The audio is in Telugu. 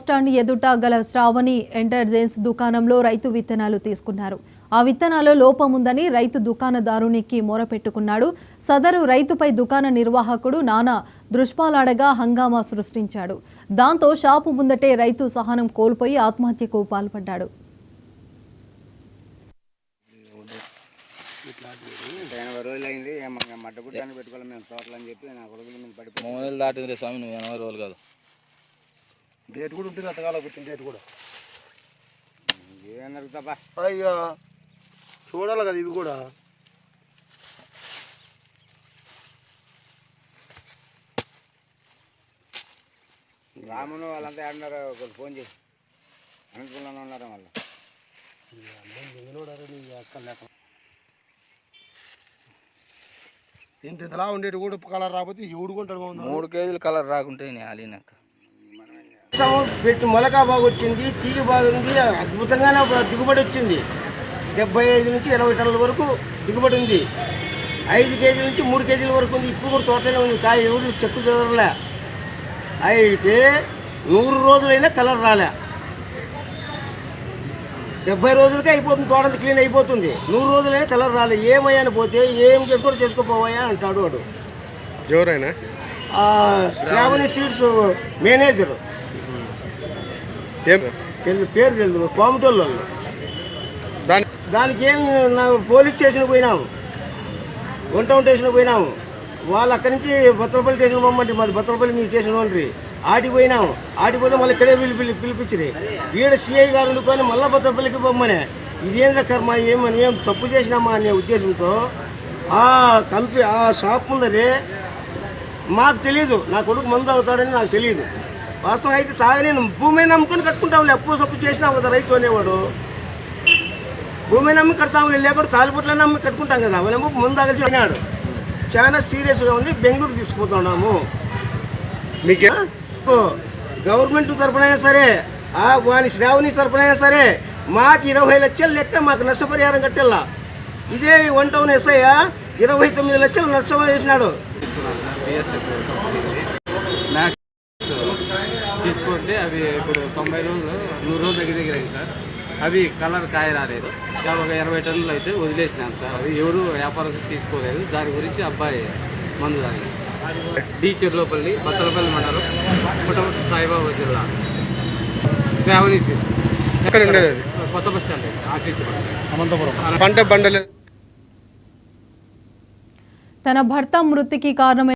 బస్టాండ్ ఎదుట గల శ్రావణి ఎంటర్జైన్స్ దుకాణంలో రైతు విత్తనాలు తీసుకున్నారు. ఆ విత్తనాల్లో లోపం ఉందని రైతు దుకాణదారునికి మొరపెట్టుకున్నాడు. సదరు రైతుపై దుకాణ నిర్వాహకుడు నానా దృష్పాలాడగా హంగామా సృష్టించాడు. దాంతో షాపు ముందటే రైతు సహనం కోల్పోయి ఆత్మహత్యకు పాల్పడ్డాడు. డేట్ కూడా ఉంటుంది అంతకాలం పుట్టిన డేట్ కూడా అయ్యా చూడాలి కదా ఇవి కూడా. రామును వాళ్ళంతా ఆడినారు, ఫోన్ చేసి అనంతపురంలో ఉన్నారా వాళ్ళు ఇంతలా ఉండేది కూడా కలర్ రాకపోతే ఎవడు కొంటాడు. 3 కేజీలు కలర్ రాకుంటే అలీనాక పెట్టి మొలక బాగా వచ్చింది, తీగ బాగుంది, అద్భుతంగానే దిగుబడి వచ్చింది. 75 నుంచి 80 టన్నుల వరకు దిగుబడి ఉంది. 5 కేజీల నుంచి 3 కేజీల వరకు ఉంది. ఇప్పుడు కూడా తోటనే ఉంది. కాయ ఎవరు చెక్కు చెదరలే. అయితే 100 రోజులైనా కలర్ రాలే. 70 రోజులకే అయిపోతుంది, తోటంతా క్లీన్ అయిపోతుంది. 100 రోజులైనా కలర్ రాలే. ఏమయ్యాని పోతే ఏం చేసుకోపోవా అంటాడు వాడు. ఎవరైనా శ్రావణి సీడ్స్ మేనేజరు, పేరు తెలుసు, కోమటోళ్ళు. దానికి ఏమి పోలీస్ స్టేషన్కి పోయినాము, 1 టౌన్ స్టేషన్కి పోయినాము. వాళ్ళు అక్కడి నుంచి బత్తలపల్లి స్టేషన్ పోమంటే మాది బత్తలపల్లి మీ స్టేషన్ ఓనరి. ఆటికి పోయినాము. ఆటికి పోతే మళ్ళీ ఇక్కడే పిలిపించిరి. ఈడ సిఐ గారు ఉండుకొని మళ్ళీ బత్తలపల్లికి పోమ్మనే. ఇదేంద్ర కర్మ, ఏం తప్పు చేసినామా అనే ఉద్దేశంతో ఆ షాప్ ముందరే మాకు తెలియదు, నా కొడుకు మందు అవుతాడని నాకు తెలియదు. వాస్తవం అయితే నేను భూమి నమ్ముకొని కట్టుకుంటాంలే. అప్పు సప్పు చేసినావు కదా రైతు అనేవాడు. భూమి నమ్మి కడతాంలే, లేకుండా తాలిపుట్ల నమ్మి కట్టుకుంటాం కదా. అవనేమో ముందు తగిలిచి అన్నాడు. చాలా సీరియస్గా ఉంది. బెంగళూరు తీసుకుపోతున్నాము. మీకే గవర్నమెంట్ తరపునైనా సరే, వాని శ్రావణి తరపునైనా సరే మాకు 20 లక్షలు లెక్క మాకు నష్టపరిహారం కట్టేలా. ఇదే 1 టౌన్ ఎస్ఐ 29 లక్షలు నష్టం చేసినాడు. తీసుకుంటే అవి ఇప్పుడు 90 రోజులు 100 రోజులు దగ్గర సార్. అవి కలర్ కాయ రాలేదు. ఒక 20 టన్నులు అయితే వదిలేసినాం సార్. అవి ఎవరు వ్యాపారస్తులు తీసుకోలేదు. దాని గురించి అబ్బాయి మందు తాగింది సార్. డి చెర్లోపల్లి, బత్తలపల్లి మండలం, పుట్టపర్తి సాయిబాబా జిల్లా. శ్రావణి సీడ్స్ ఎక్కడ ఉండేది? కొత్త bus stand, RTC bus stand, Anantapuram. పంట బండలేదు. తన భర్త మృతికి కారణమైన